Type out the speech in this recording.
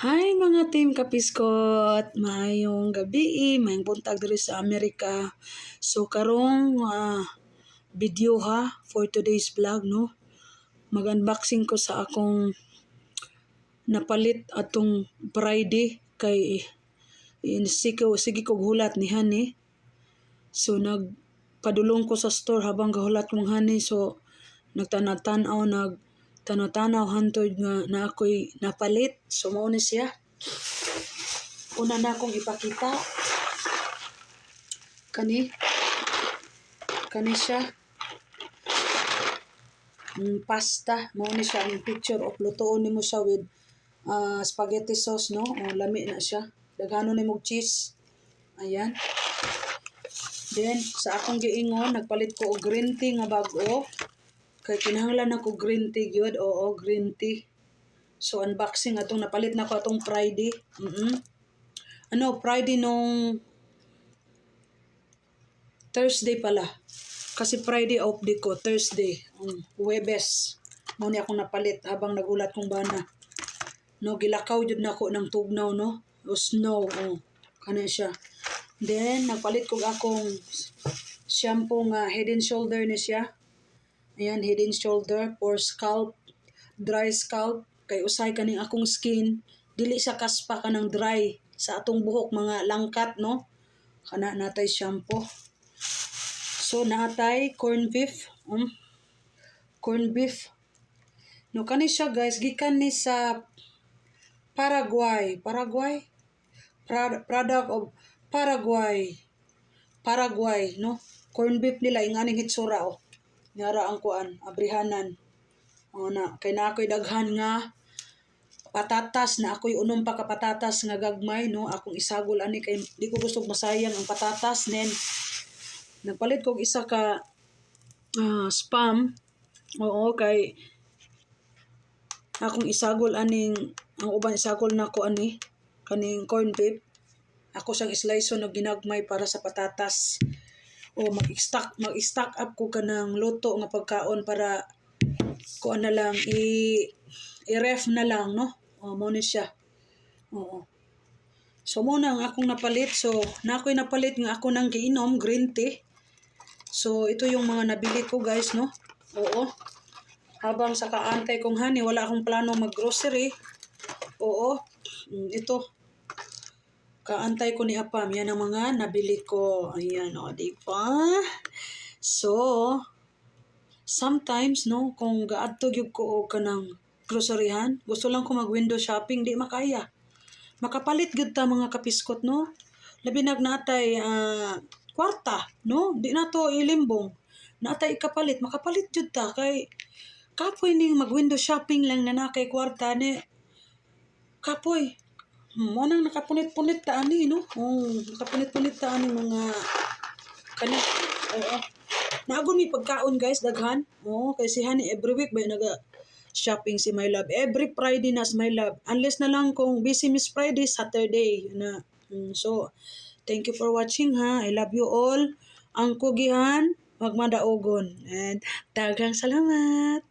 Hi mga team Kapiskot, maayong gabi, maayong buntag diri sa Amerika. So karong video ha for today's vlog no. Mag-unboxing ko sa akong napalit atong Friday kay sige ko hulat ni Hani. So nagpadulong ko sa store habang gahulat kong Hani, so nagtanaw hantod nga na ako'y napalit. So mao ni siya. Una na akong ipakita. Kani siya. Pasta. Mao ni siya ang picture of lutoon nimo siya with spaghetti sauce no. Lami na siya. Daghanon nimo cheese. Ayan. Then sa akong giingon nagpalit ko og green tea nga bag-o. Kay kinahanglan ako green tea gyud. Oo, green tea. So unboxing atong napalit na ko atong Friday. Friday nung Thursday pala. Kasi Friday off day ko, Thursday, Huwebes. Mo ni akong napalit habang nagulat kong bana. No, gilakaw jud nako ng tugnaw no. O snow, kana siya. Then nagpalit ko akong shampoo nga Head and Shoulder ni siya. Ayan, Head and Shoulder for scalp, dry scalp. Kay usay kaning akong skin, dili sa kaspa kanang dry sa atong buhok, mga langkat no. Kana natay shampoo. So naatay corn beef. Corn beef. No, kani siya guys, gikan ni sa Paraguay. Product of Paraguay no. Corn beef nila inganing hitsura oh. Nyara ang kuan, abrihanan. Na kay na ako'y daghan nga patatas, na ako'y unom pa ka patatas nga gagmay no. Akong isagol ani kay di ko gusto masayang ang patatas. Then nagpalit kog isa ka spam. Oo, kay akong isagol aning ang uban isagol nako ani kaning corn beef. Ako siyang slice og ginagmay para sa patatas. O mag-stock up ko kanang luto nga pagkaon para kuan na lang i-ref na lang no. Mo ni siya. Oo. So mo na ang akong napalit. So na ako'y napalit nga ako nang giinom green tea. So ito yung mga nabili ko guys no. Oo. Habang sa kaantay kong Hani, wala akong plano mag-grocery. Oo. Ito. Kaantay ko ni Apam. Yan ang mga nabili ko. Ayan o, diba? So, sometimes, no, kung gaadtog yung ko o kanang groceryhan, gusto lang ko mag-window shopping, di makaya. Makapalit gud ta mga kapiskot, no? Labi nagnatay kwarta, no? Di na to ilimbong. Natay ikapalit, makapalit jud ta. Kay, kapoy ning mag-window shopping lang na nakay kwarta ni. Kapoy. Nang nakapunit-punit ta ani no. Nakapunit-punit ta ani mga kani. Oo. Naagon mi pagkaon guys daghan. Kay si Hani every week ba naga shopping si My Love. Every Friday nas My Love. Unless na lang kung busy Miss Friday, Saturday na. So, thank you for watching ha. I love you all. Ang kugihan, magmadaogon. And daghang salamat.